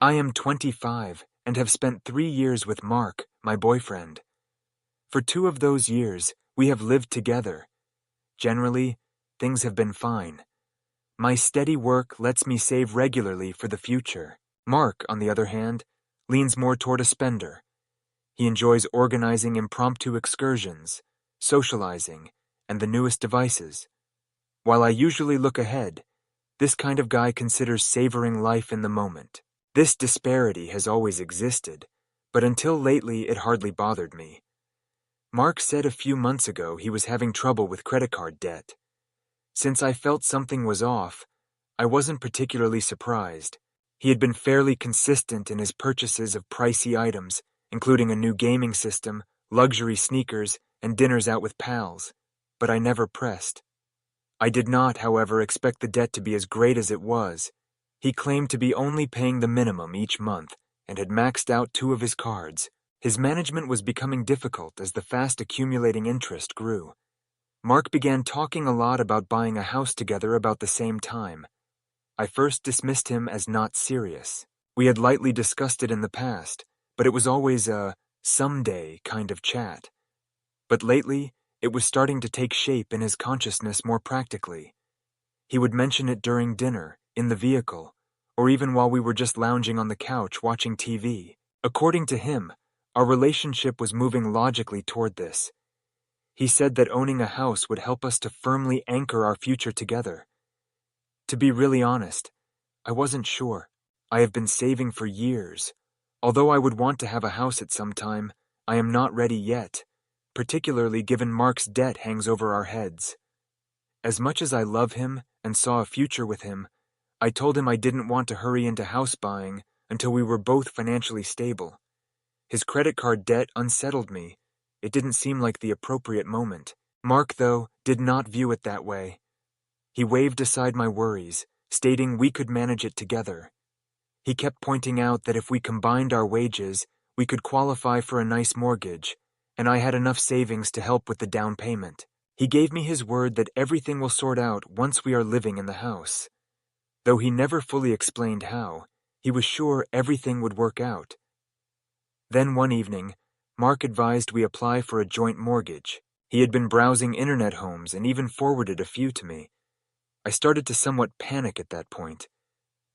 I am 25 and have spent 3 years with Mark, my boyfriend. For 2 of those years, we have lived together. Generally, things have been fine. My steady work lets me save regularly for the future. Mark, on the other hand, leans more toward a spender. He enjoys organizing impromptu excursions, socializing, and the newest devices. While I usually look ahead, this kind of guy considers savoring life in the moment. This disparity has always existed, but until lately it hardly bothered me. Mark said a few months ago he was having trouble with credit card debt. Since I felt something was off, I wasn't particularly surprised. He had been fairly consistent in his purchases of pricey items, including a new gaming system, luxury sneakers, and dinners out with pals, but I never pressed. I did not, however, expect the debt to be as great as it was. He claimed to be only paying the minimum each month and had maxed out 2 of his cards. His management was becoming difficult as the fast accumulating interest grew. Mark began talking a lot about buying a house together about the same time. I first dismissed him as not serious. We had lightly discussed it in the past, but it was always a someday kind of chat. But lately, it was starting to take shape in his consciousness more practically. He would mention it during dinner, in the vehicle, or even while we were just lounging on the couch watching TV. According to him, our relationship was moving logically toward this. He said that owning a house would help us to firmly anchor our future together. To be really honest, I wasn't sure. I have been saving for years. Although I would want to have a house at some time, I am not ready yet, particularly given Mark's debt hangs over our heads. As much as I love him and saw a future with him, I told him I didn't want to hurry into house buying until we were both financially stable. His credit card debt unsettled me. It didn't seem like the appropriate moment. Mark, though, did not view it that way. He waved aside my worries, stating we could manage it together. He kept pointing out that if we combined our wages, we could qualify for a nice mortgage, and I had enough savings to help with the down payment. He gave me his word that everything will sort out once we are living in the house. Though he never fully explained how, he was sure everything would work out. Then one evening, Mark advised we apply for a joint mortgage. He had been browsing internet homes and even forwarded a few to me. I started to somewhat panic at that point.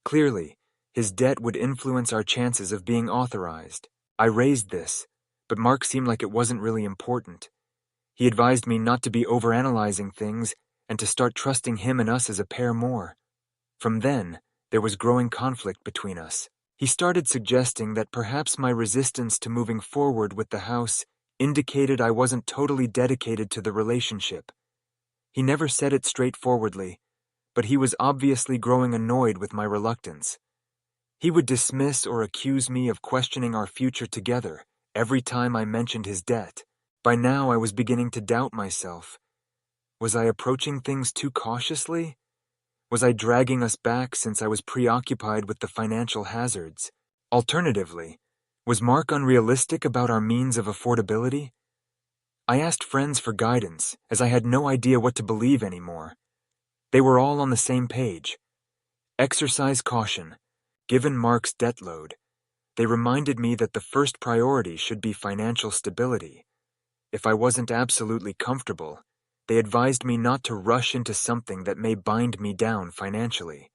Clearly, his debt would influence our chances of being authorized. I raised this, but Mark seemed like it wasn't really important. He advised me not to be overanalyzing things and to start trusting him and us as a pair more. From then, there was growing conflict between us. He started suggesting that perhaps my resistance to moving forward with the house indicated I wasn't totally dedicated to the relationship. He never said it straightforwardly, but he was obviously growing annoyed with my reluctance. He would dismiss or accuse me of questioning our future together every time I mentioned his debt. By now, I was beginning to doubt myself. Was I approaching things too cautiously? Was I dragging us back since I was preoccupied with the financial hazards? Alternatively, was Mark unrealistic about our means of affordability? I asked friends for guidance, as I had no idea what to believe anymore. They were all on the same page. Exercise caution. Given Mark's debt load, they reminded me that the first priority should be financial stability. If I wasn't absolutely comfortable, they advised me not to rush into something that may bind me down financially.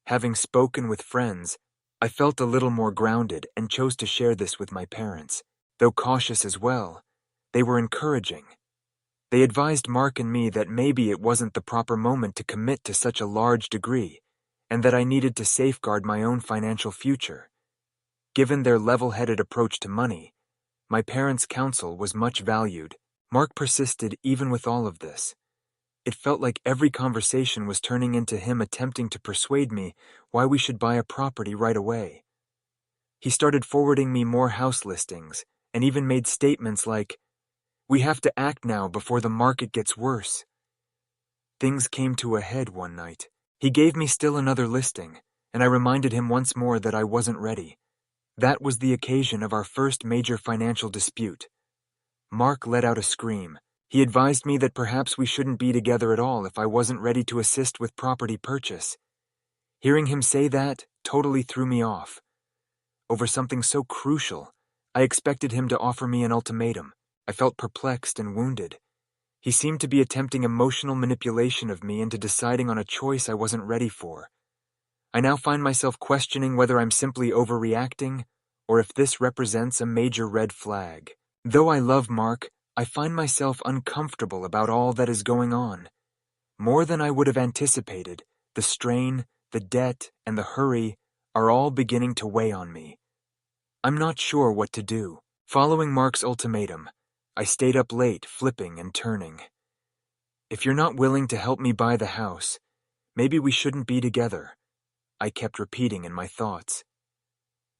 Having spoken with friends, I felt a little more grounded and chose to share this with my parents. Though cautious as well, they were encouraging. They advised Mark and me that maybe it wasn't the proper moment to commit to such a large degree, and that I needed to safeguard my own financial future. Given their level-headed approach to money, my parents' counsel was much valued. Mark persisted even with all of this. It felt like every conversation was turning into him attempting to persuade me why we should buy a property right away. He started forwarding me more house listings and even made statements like, "We have to act now before the market gets worse." Things came to a head one night. He gave me still another listing, and I reminded him once more that I wasn't ready. That was the occasion of our first major financial dispute. Mark let out a scream. He advised me that perhaps we shouldn't be together at all if I wasn't ready to assist with property purchase. Hearing him say that totally threw me off. over something so crucial. I expected him to offer me an ultimatum. I felt perplexed and wounded. He seemed to be attempting emotional manipulation of me into deciding on a choice I wasn't ready for. I now find myself questioning whether I'm simply overreacting, or if this represents a major red flag. Though I love Mark, I find myself uncomfortable about all that is going on. More than I would have anticipated, the strain, the debt, and the hurry are all beginning to weigh on me. I'm not sure what to do. Following Mark's ultimatum, I stayed up late, flipping and turning. If you're not willing to help me buy the house, maybe we shouldn't be together, I kept repeating in my thoughts.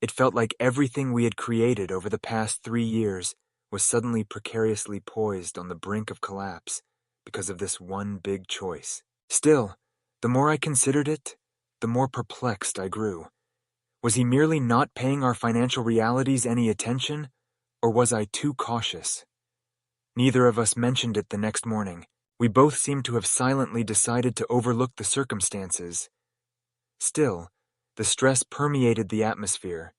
It felt like everything we had created over the past 3 years was suddenly precariously poised on the brink of collapse because of this one big choice. Still, the more I considered it, the more perplexed I grew. Was he merely not paying our financial realities any attention, or was I too cautious? Neither of us mentioned it the next morning. We both seemed to have silently decided to overlook the circumstances. Still, the stress permeated the atmosphere.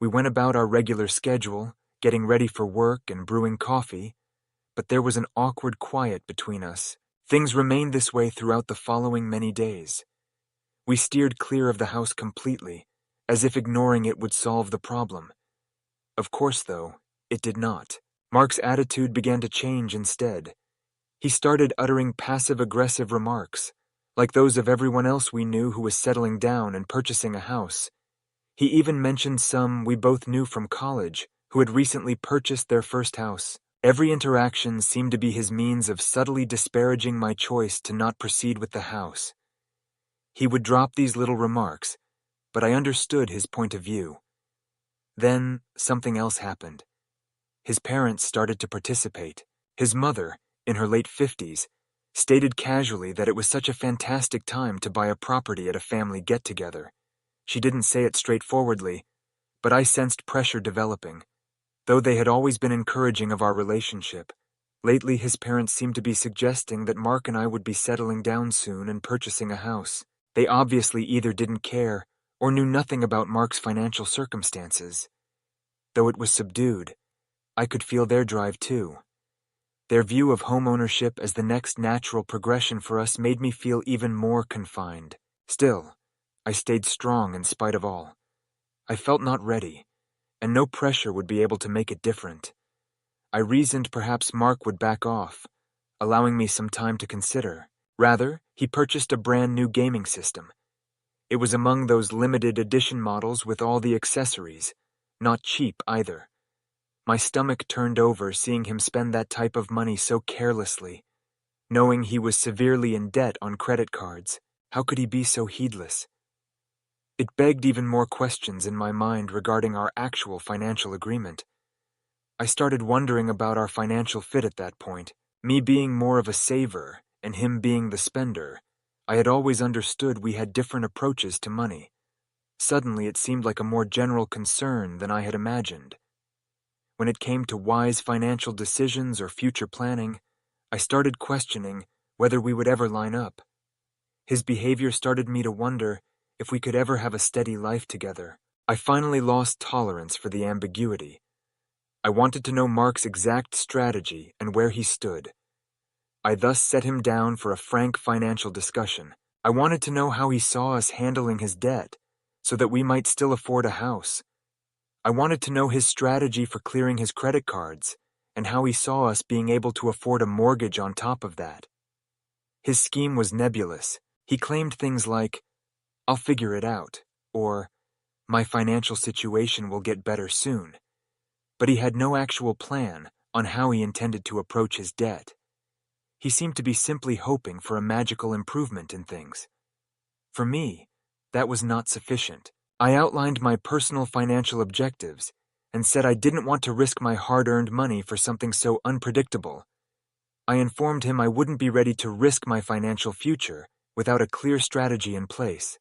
We went about our regular schedule, getting ready for work and brewing coffee, but there was an awkward quiet between us. Things remained this way throughout the following many days. We steered clear of the house completely, as if ignoring it would solve the problem. Of course, though, it did not. Mark's attitude began to change instead. He started uttering passive-aggressive remarks, like those of everyone else we knew who was settling down and purchasing a house. He even mentioned some we both knew from college who had recently purchased their first house. Every interaction seemed to be his means of subtly disparaging my choice to not proceed with the house. He would drop these little remarks, but I understood his point of view. Then something else happened. His parents started to participate. His mother, in her late 50s, stated casually that it was such a fantastic time to buy a property at a family get-together. She didn't say it straightforwardly, but I sensed pressure developing. Though they had always been encouraging of our relationship, lately his parents seemed to be suggesting that Mark and I would be settling down soon and purchasing a house. They obviously either didn't care or knew nothing about Mark's financial circumstances. Though it was subdued, I could feel their drive too. Their view of homeownership as the next natural progression for us made me feel even more confined. Still, I stayed strong in spite of all. I felt not ready, and no pressure would be able to make it different. I reasoned perhaps Mark would back off, allowing me some time to consider. Rather, he purchased a brand new gaming system. It was among those limited edition models with all the accessories, not cheap either. My stomach turned over seeing him spend that type of money so carelessly. Knowing he was severely in debt on credit cards, how could he be so heedless? It begged even more questions in my mind regarding our actual financial agreement. I started wondering about our financial fit at that point. Me being more of a saver and him being the spender, I had always understood we had different approaches to money. Suddenly it seemed like a more general concern than I had imagined. When it came to wise financial decisions or future planning, I started questioning whether we would ever line up. His behavior started me to wonder if we could ever have a steady life together. I finally lost tolerance for the ambiguity. I wanted to know Mark's exact strategy and where he stood. I thus set him down for a frank financial discussion. I wanted to know how he saw us handling his debt, so that we might still afford a house. I wanted to know his strategy for clearing his credit cards, and how he saw us being able to afford a mortgage on top of that. His scheme was nebulous. He claimed things like, "I'll figure it out," or, "My financial situation will get better soon." But he had no actual plan on how he intended to approach his debt. He seemed to be simply hoping for a magical improvement in things. For me, that was not sufficient. I outlined my personal financial objectives and said I didn't want to risk my hard-earned money for something so unpredictable. I informed him I wouldn't be ready to risk my financial future without a clear strategy in place.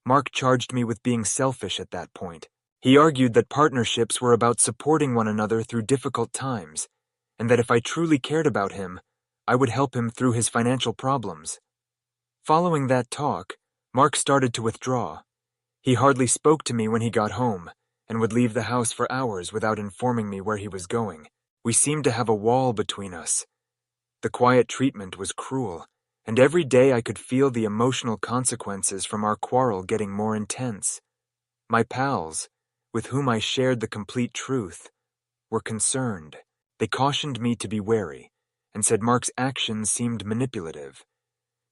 Mark charged me with being selfish at that point. He argued that partnerships were about supporting one another through difficult times, and that if I truly cared about him, I would help him through his financial problems. Following that talk, Mark started to withdraw. He hardly spoke to me when he got home, and would leave the house for hours without informing me where he was going. We seemed to have a wall between us. The quiet treatment was cruel, and every day I could feel the emotional consequences from our quarrel getting more intense. My pals, with whom I shared the complete truth, were concerned. They cautioned me to be wary, and said Mark's actions seemed manipulative.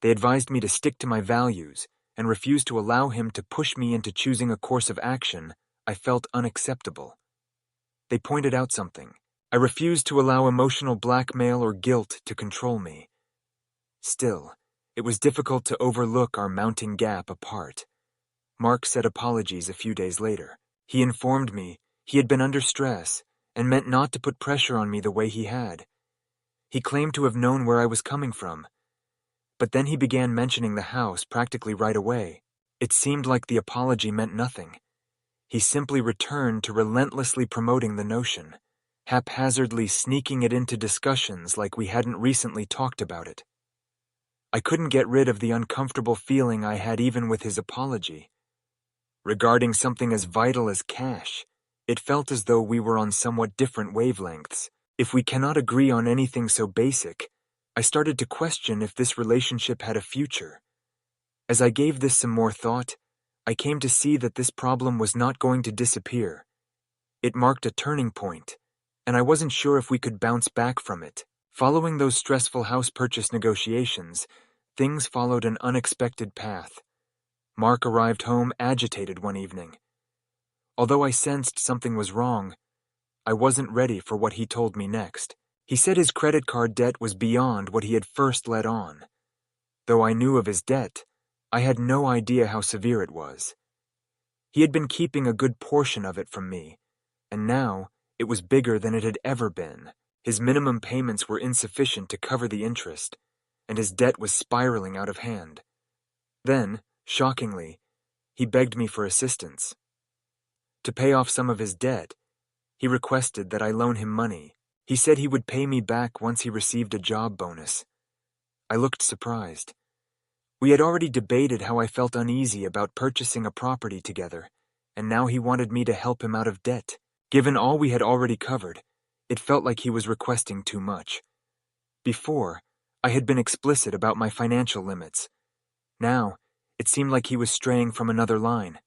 They advised me to stick to my values and refuse to allow him to push me into choosing a course of action I felt unacceptable. They pointed out something. I refused to allow emotional blackmail or guilt to control me. Still, it was difficult to overlook our mounting gap apart. Mark said apologies a few days later. He informed me he had been under stress and meant not to put pressure on me the way he had. He claimed to have known where I was coming from. But then he began mentioning the house practically right away. It seemed like the apology meant nothing. He simply returned to relentlessly promoting the notion, haphazardly sneaking it into discussions like we hadn't recently talked about it. I couldn't get rid of the uncomfortable feeling I had even with his apology. Regarding something as vital as cash, it felt as though we were on somewhat different wavelengths. If we cannot agree on anything so basic, I started to question if this relationship had a future. As I gave this some more thought, I came to see that this problem was not going to disappear. It marked a turning point, and I wasn't sure if we could bounce back from it. Following those stressful house purchase negotiations, things followed an unexpected path. Mark arrived home agitated one evening. Although I sensed something was wrong, I wasn't ready for what he told me next. He said his credit card debt was beyond what he had first let on. Though I knew of his debt, I had no idea how severe it was. He had been keeping a good portion of it from me, and now it was bigger than it had ever been. His minimum payments were insufficient to cover the interest, and his debt was spiraling out of hand. Then, shockingly, he begged me for assistance. To pay off some of his debt, he requested that I loan him money. He said he would pay me back once he received a job bonus. I looked surprised. We had already debated how I felt uneasy about purchasing a property together, and now he wanted me to help him out of debt. Given all we had already covered, it felt like he was requesting too much. Before, I had been explicit about my financial limits. Now, it seemed like he was straying from another line.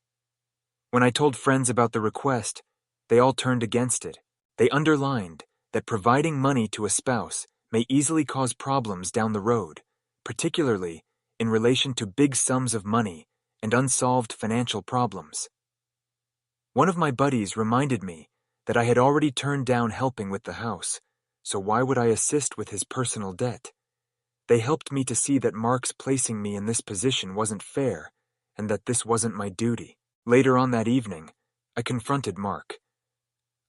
When I told friends about the request, they all turned against it. They underlined that providing money to a spouse may easily cause problems down the road, particularly in relation to big sums of money and unsolved financial problems. One of my buddies reminded me that I had already turned down helping with the house, so why would I assist with his personal debt? They helped me to see that Mark's placing me in this position wasn't fair and that this wasn't my duty. Later on that evening, I confronted Mark.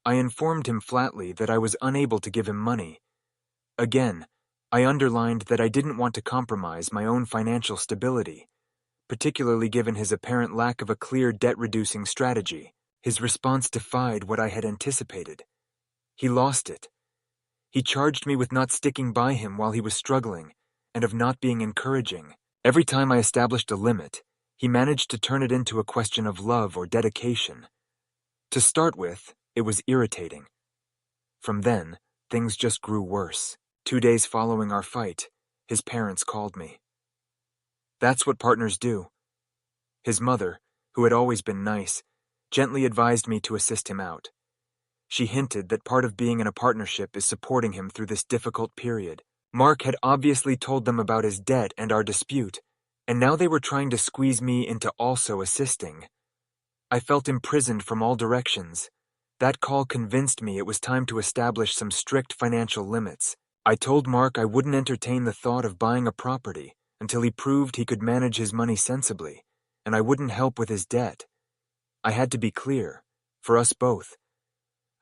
I informed him flatly that I was unable to give him money. Again, I underlined that I didn't want to compromise my own financial stability, particularly given his apparent lack of a clear debt-reducing strategy. His response defied what I had anticipated. He lost it. He charged me with not sticking by him while he was struggling, and of not being encouraging. Every time I established a limit, he managed to turn it into a question of love or dedication. To start with, it was irritating. From then, things just grew worse. 2 days following our fight, his parents called me. That's what partners do. His mother, who had always been nice, gently advised me to assist him out. She hinted that part of being in a partnership is supporting him through this difficult period. Mark had obviously told them about his debt and our dispute, and now they were trying to squeeze me into also assisting. I felt imprisoned from all directions. That call convinced me it was time to establish some strict financial limits. I told Mark I wouldn't entertain the thought of buying a property until he proved he could manage his money sensibly, and I wouldn't help with his debt. I had to be clear, for us both.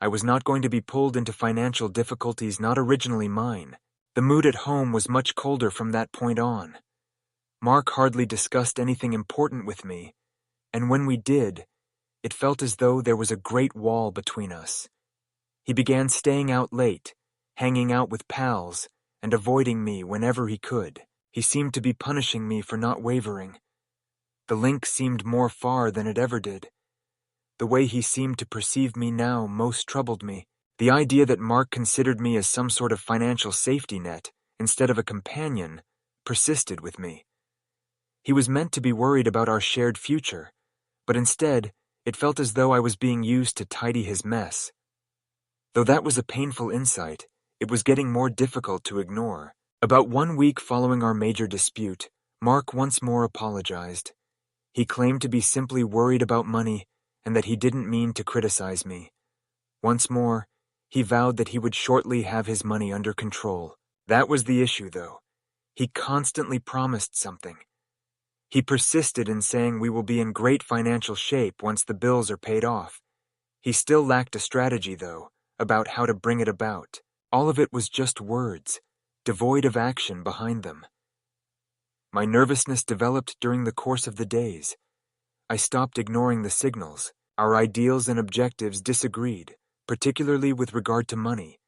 I was not going to be pulled into financial difficulties not originally mine. The mood at home was much colder from that point on. Mark hardly discussed anything important with me, and when we did, it felt as though there was a great wall between us. He began staying out late, hanging out with pals, and avoiding me whenever he could. He seemed to be punishing me for not wavering. The link seemed more far than it ever did. The way he seemed to perceive me now most troubled me. The idea that Mark considered me as some sort of financial safety net instead of a companion persisted with me. He was meant to be worried about our shared future, but instead, it felt as though I was being used to tidy his mess. Though that was a painful insight, it was getting more difficult to ignore. About 1 week following our major dispute, Mark once more apologized. He claimed to be simply worried about money and that he didn't mean to criticize me. Once more, he vowed that he would shortly have his money under control. That was the issue, though. He constantly promised something. He persisted in saying we will be in great financial shape once the bills are paid off. He still lacked a strategy, though, about how to bring it about. All of it was just words, devoid of action behind them. My nervousness developed during the course of the days. I stopped ignoring the signals. Our ideals and objectives disagreed, particularly with regard to money.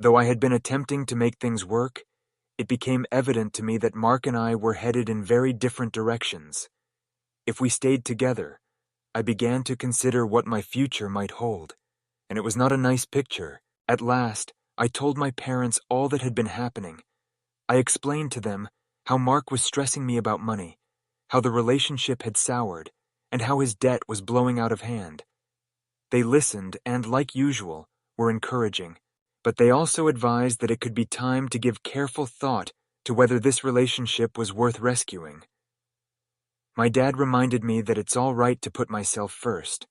Though I had been attempting to make things work, it became evident to me that Mark and I were headed in very different directions. If we stayed together, I began to consider what my future might hold, and it was not a nice picture. At last, I told my parents all that had been happening. I explained to them how Mark was stressing me about money, how the relationship had soured, and how his debt was blowing out of hand. They listened and, like usual, were encouraging, but they also advised that it could be time to give careful thought to whether this relationship was worth rescuing. My dad reminded me that it's all right to put myself first.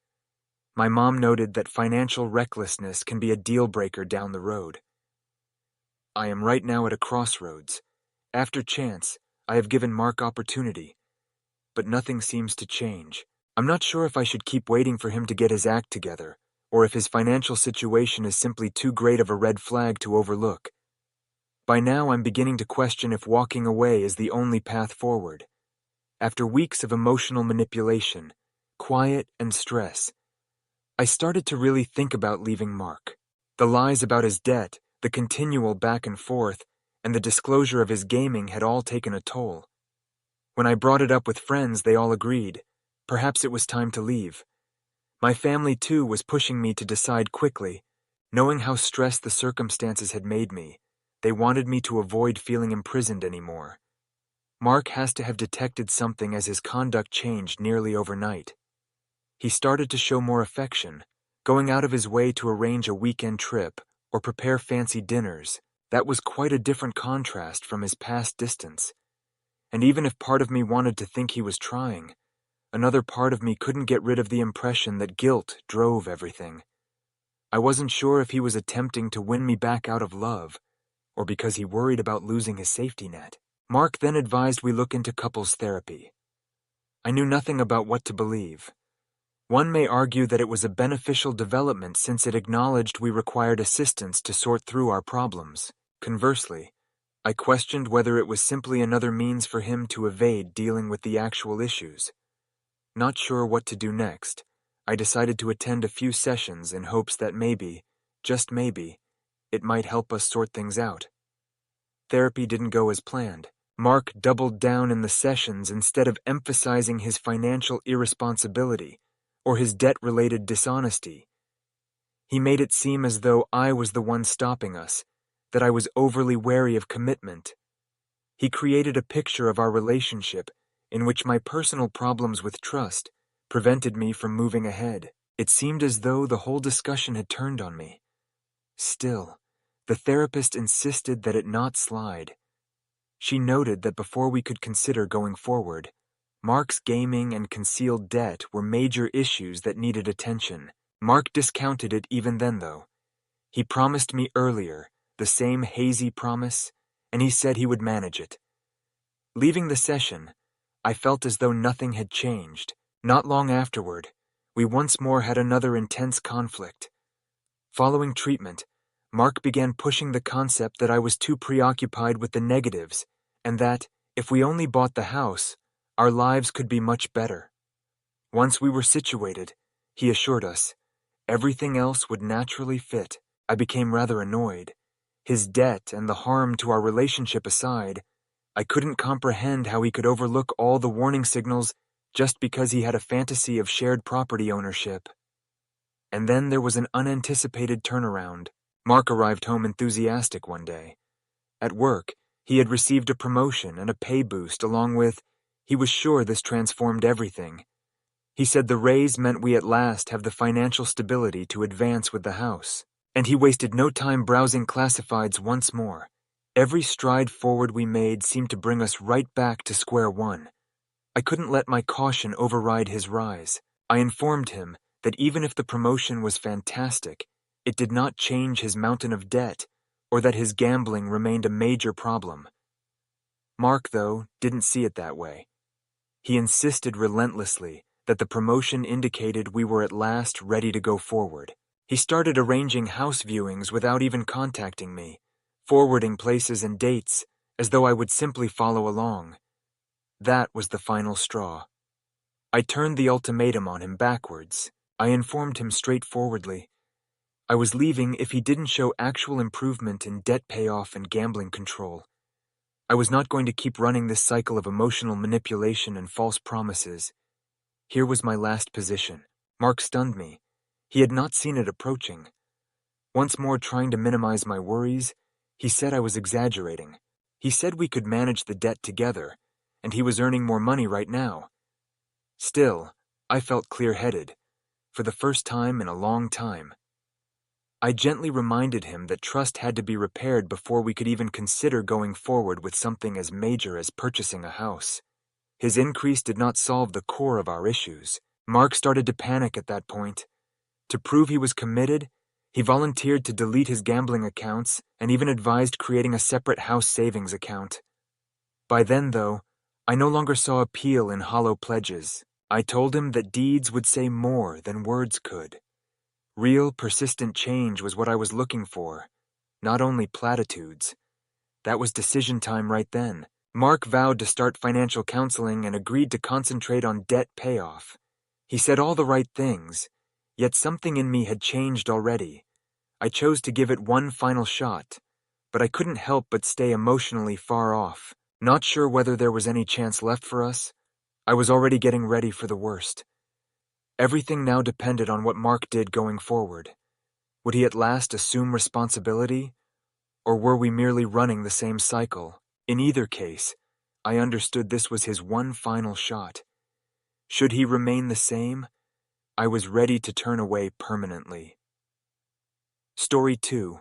My mom noted that financial recklessness can be a deal-breaker down the road. I am right now at a crossroads. After chance, I have given Mark opportunity, but nothing seems to change. I'm not sure if I should keep waiting for him to get his act together, or if his financial situation is simply too great of a red flag to overlook. By now, I'm beginning to question if walking away is the only path forward. After weeks of emotional manipulation, quiet, and stress, I started to really think about leaving Mark. The lies about his debt, the continual back and forth, and the disclosure of his gaming had all taken a toll. When I brought it up with friends, they all agreed. Perhaps it was time to leave. My family, too, was pushing me to decide quickly. Knowing how stressed the circumstances had made me, they wanted me to avoid feeling imprisoned anymore. Mark has to have detected something as his conduct changed nearly overnight. He started to show more affection, going out of his way to arrange a weekend trip or prepare fancy dinners. That was quite a different contrast from his past distance. And even if part of me wanted to think he was trying, another part of me couldn't get rid of the impression that guilt drove everything. I wasn't sure if he was attempting to win me back out of love, or because he worried about losing his safety net. Mark then advised we look into couples therapy. I knew nothing about what to believe. One may argue that it was a beneficial development since it acknowledged we required assistance to sort through our problems. Conversely, I questioned whether it was simply another means for him to evade dealing with the actual issues. Not sure what to do next, I decided to attend a few sessions in hopes that maybe, just maybe, it might help us sort things out. Therapy didn't go as planned. Mark doubled down in the sessions instead of emphasizing his financial irresponsibility or his debt-related dishonesty. He made it seem as though I was the one stopping us, that I was overly wary of commitment. He created a picture of our relationship in which my personal problems with trust prevented me from moving ahead. It seemed as though the whole discussion had turned on me. Still, the therapist insisted that it not slide. She noted that before we could consider going forward, Mark's gaming and concealed debt were major issues that needed attention. Mark discounted it even then, though. He promised me earlier, the same hazy promise, and he said he would manage it. Leaving the session, I felt as though nothing had changed. Not long afterward, we once more had another intense conflict. Following treatment, Mark began pushing the concept that I was too preoccupied with the negatives and that, if we only bought the house, our lives could be much better. Once we were situated, he assured us, everything else would naturally fit. I became rather annoyed. His debt and the harm to our relationship aside, I couldn't comprehend how he could overlook all the warning signals just because he had a fantasy of shared property ownership. And then there was an unanticipated turnaround. Mark arrived home enthusiastic one day. At work, he had received a promotion and a pay boost along with, he was sure this transformed everything. He said the raise meant we at last have the financial stability to advance with the house. And he wasted no time browsing classifieds once more. Every stride forward we made seemed to bring us right back to square one. I couldn't let my caution override his rise. I informed him that even if the promotion was fantastic, it did not change his mountain of debt, or that his gambling remained a major problem. Mark, though, didn't see it that way. He insisted relentlessly that the promotion indicated we were at last ready to go forward. He started arranging house viewings without even contacting me, forwarding places and dates as though I would simply follow along. That was the final straw. I turned the ultimatum on him backwards. I informed him straightforwardly. I was leaving if he didn't show actual improvement in debt payoff and gambling control. I was not going to keep running this cycle of emotional manipulation and false promises. Here was my last position. Mark stunned me. He had not seen it approaching. Once more trying to minimize my worries, he said I was exaggerating. He said we could manage the debt together, and he was earning more money right now. Still, I felt clear-headed, for the first time in a long time. I gently reminded him that trust had to be repaired before we could even consider going forward with something as major as purchasing a house. His increase did not solve the core of our issues. Mark started to panic at that point. To prove he was committed, he volunteered to delete his gambling accounts and even advised creating a separate house savings account. By then, though, I no longer saw appeal in hollow pledges. I told him that deeds would say more than words could. Real, persistent change was what I was looking for, not only platitudes. That was decision time right then. Mark vowed to start financial counseling and agreed to concentrate on debt payoff. He said all the right things, yet something in me had changed already. I chose to give it one final shot, but I couldn't help but stay emotionally far off. Not sure whether there was any chance left for us. I was already getting ready for the worst. Everything now depended on what Mark did going forward. Would he at last assume responsibility, or were we merely running the same cycle? In either case, I understood this was his one final shot. Should he remain the same, I was ready to turn away permanently. Story 2.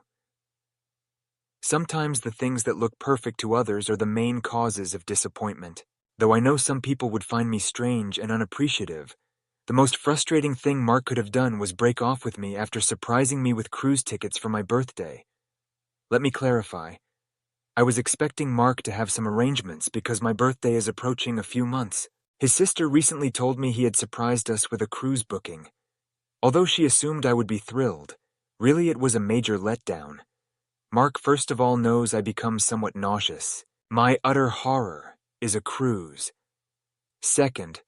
Sometimes the things that look perfect to others are the main causes of disappointment. Though I know some people would find me strange and unappreciative, the most frustrating thing Mark could have done was break off with me after surprising me with cruise tickets for my birthday. Let me clarify. I was expecting Mark to have some arrangements because my birthday is approaching a few months. His sister recently told me he had surprised us with a cruise booking. Although she assumed I would be thrilled, really it was a major letdown. Mark first of all knows I become somewhat nauseous. My utter horror is a cruise. Second,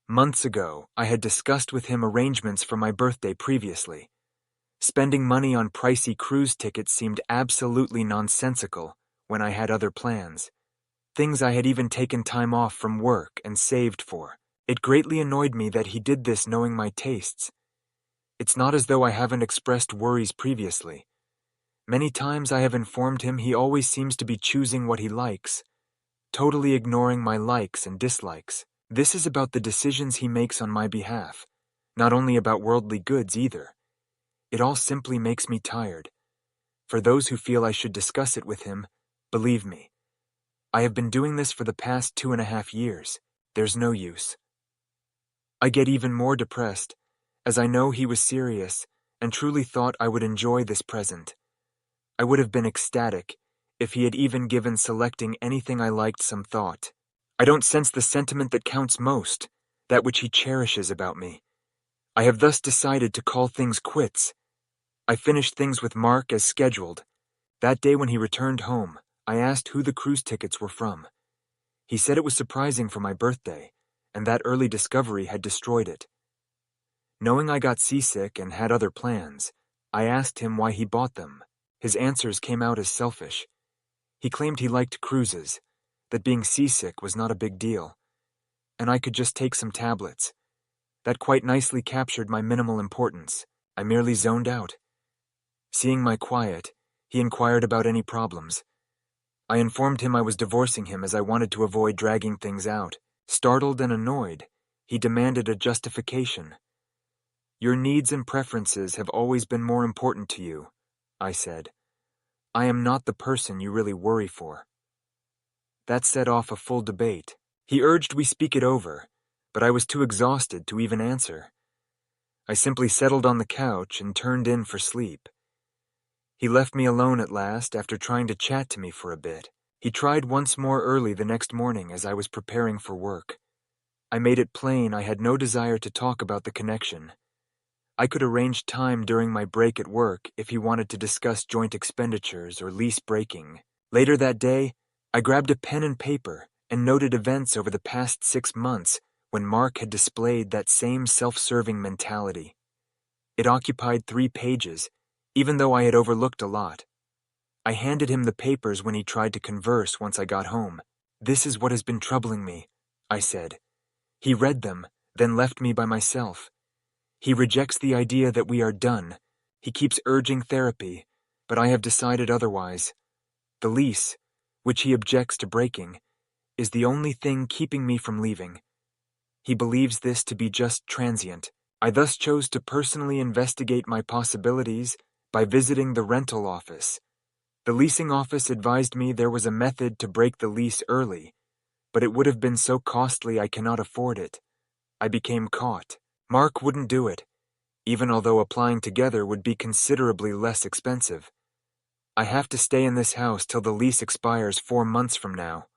months ago, I had discussed with him arrangements for my birthday previously. Spending money on pricey cruise tickets seemed absolutely nonsensical when I had other plans. Things I had even taken time off from work and saved for. It greatly annoyed me that he did this knowing my tastes. It's not as though I haven't expressed worries previously. Many times I have informed him he always seems to be choosing what he likes, totally ignoring my likes and dislikes. This is about the decisions he makes on my behalf, not only about worldly goods either. It all simply makes me tired. For those who feel I should discuss it with him, believe me, I have been doing this for the past 2.5 years. There's no use. I get even more depressed, as I know he was serious and truly thought I would enjoy this present. I would have been ecstatic if he had even given selecting anything I liked some thought. I don't sense the sentiment that counts most, that which he cherishes about me. I have thus decided to call things quits. I finished things with Mark as scheduled. That day when he returned home, I asked who the cruise tickets were from. He said it was surprising for my birthday, and that early discovery had destroyed it. Knowing I got seasick and had other plans, I asked him why he bought them. His answers came out as selfish. He claimed he liked cruises, that being seasick was not a big deal. and I could just take some tablets. That quite nicely captured my minimal importance. I merely zoned out. Seeing my quiet, he inquired about any problems. I informed him I was divorcing him as I wanted to avoid dragging things out. Startled and annoyed, he demanded a justification. "Your needs and preferences have always been more important to you," I said. "I am not the person you really worry for." That set off a full debate. He urged we speak it over, but I was too exhausted to even answer. I simply settled on the couch and turned in for sleep. He left me alone at last after trying to chat to me for a bit. He tried once more early the next morning as I was preparing for work. I made it plain I had no desire to talk about the connection. I could arrange time during my break at work if he wanted to discuss joint expenditures or lease breaking. Later that day, I grabbed a pen and paper and noted events over the past 6 months when Mark had displayed that same self-serving mentality. It occupied 3 pages, even though I had overlooked a lot. I handed him the papers when he tried to converse once I got home. "This is what has been troubling me," I said. He read them, then left me by myself. He rejects the idea that we are done. He keeps urging therapy, but I have decided otherwise. The lease, which he objects to breaking, is the only thing keeping me from leaving. He believes this to be just transient. I thus chose to personally investigate my possibilities by visiting the rental office. The leasing office advised me there was a method to break the lease early, but it would have been so costly I cannot afford it. I became caught. Mark wouldn't do it, even although applying together would be considerably less expensive. I have to stay in this house till the lease expires 4 months from now.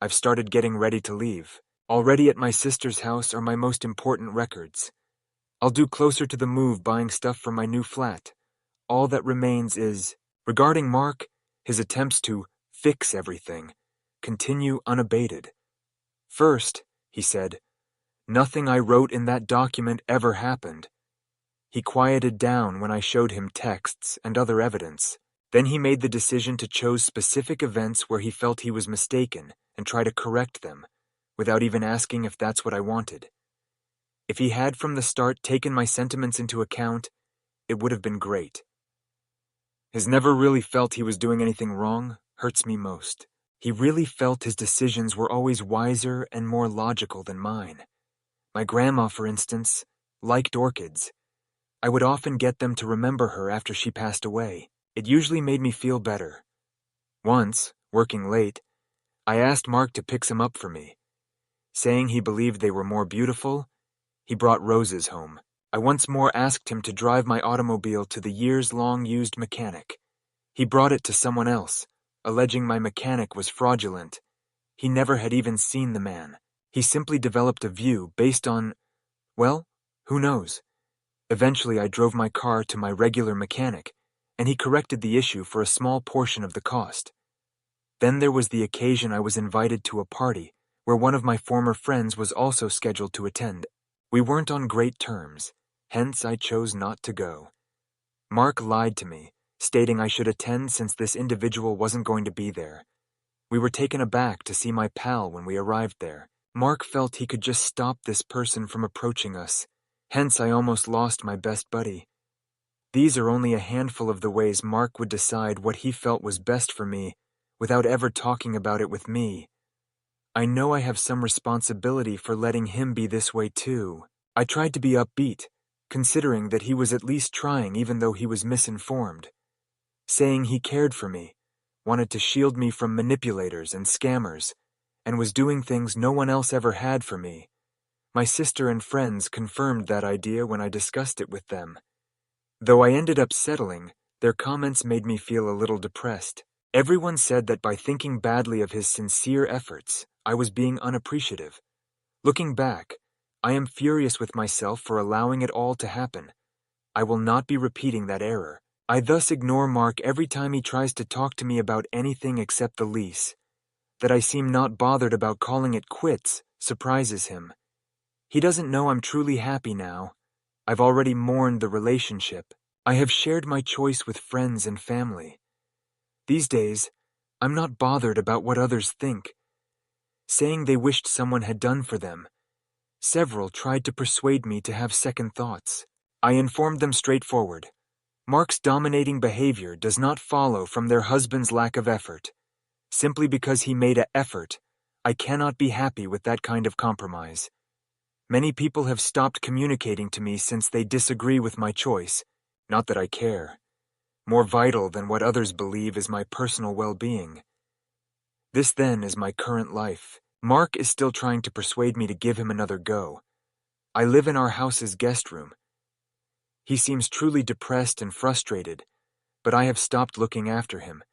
I've started getting ready to leave. Already at my sister's house are my most important records. I'll do closer to the move buying stuff for my new flat. All that remains is, regarding Mark, his attempts to fix everything continue unabated. "First," he said, "nothing I wrote in that document ever happened." He quieted down when I showed him texts and other evidence. Then he made the decision to choose specific events where he felt he was mistaken and try to correct them, without even asking if that's what I wanted. If he had from the start taken my sentiments into account, it would have been great. His never really felt he was doing anything wrong hurts me most. He really felt his decisions were always wiser and more logical than mine. My grandma, for instance, liked orchids. I would often get them to remember her after she passed away. It usually made me feel better. Once, working late, I asked Mark to pick some up for me. Saying he believed they were more beautiful, he brought roses home. I once more asked him to drive my automobile to the years-long used mechanic. He brought it to someone else, alleging my mechanic was fraudulent. He never had even seen the man. He simply developed a view based on, well, who knows? Eventually I drove my car to my regular mechanic, and he corrected the issue for a small portion of the cost. Then there was the occasion I was invited to a party where one of my former friends was also scheduled to attend. We weren't on great terms, hence I chose not to go. Mark lied to me, stating I should attend since this individual wasn't going to be there. We were taken aback to see my pal when we arrived there. Mark felt he could just stop this person from approaching us, hence I almost lost my best buddy. These are only a handful of the ways Mark would decide what he felt was best for me without ever talking about it with me. I know I have some responsibility for letting him be this way too. I tried to be upbeat, considering that he was at least trying even though he was misinformed. Saying he cared for me, wanted to shield me from manipulators and scammers, and was doing things no one else ever had for me. My sister and friends confirmed that idea when I discussed it with them. Though I ended up settling, their comments made me feel a little depressed. Everyone said that by thinking badly of his sincere efforts, I was being unappreciative. Looking back, I am furious with myself for allowing it all to happen. I will not be repeating that error. I thus ignore Mark every time he tries to talk to me about anything except the lease. That I seem not bothered about calling it quits surprises him. He doesn't know I'm truly happy now. I've already mourned the relationship. I have shared my choice with friends and family. These days, I'm not bothered about what others think. saying they wished someone had done for them. Several tried to persuade me to have second thoughts. I informed them straightforward. Mark's dominating behavior does not follow from their husband's lack of effort. Simply because he made an effort, I cannot be happy with that kind of compromise. Many people have stopped communicating to me since they disagree with my choice. Not that I care. More vital than what others believe is my personal well-being. This then is my current life. Mark is still trying to persuade me to give him another go. I live in our house's guest room. He seems truly depressed and frustrated, but I have stopped looking after him.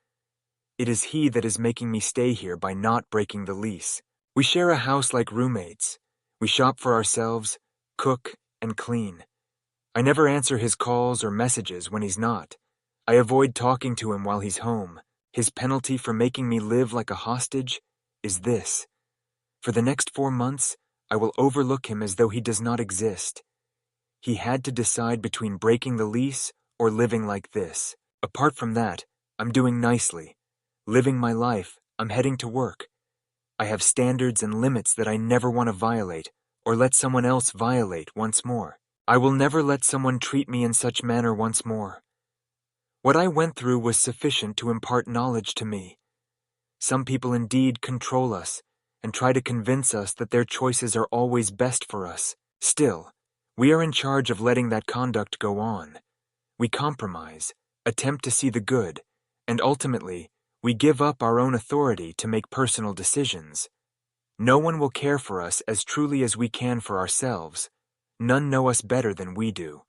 It is he that is making me stay here by not breaking the lease. We share a house like roommates. We shop for ourselves, cook, and clean. I never answer his calls or messages when he's not. I avoid talking to him while he's home. His penalty for making me live like a hostage is this. For the next 4 months, I will overlook him as though he does not exist. He had to decide between breaking the lease or living like this. Apart from that, I'm doing nicely. Living my life, I'm heading to work. I have standards and limits that I never want to violate or let someone else violate once more. I will never let someone treat me in such manner once more. What I went through was sufficient to impart knowledge to me. Some people indeed control us and try to convince us that their choices are always best for us. Still, we are in charge of letting that conduct go on. We compromise, attempt to see the good, and ultimately, we give up our own authority to make personal decisions. No one will care for us as truly as we can for ourselves. None know us better than we do.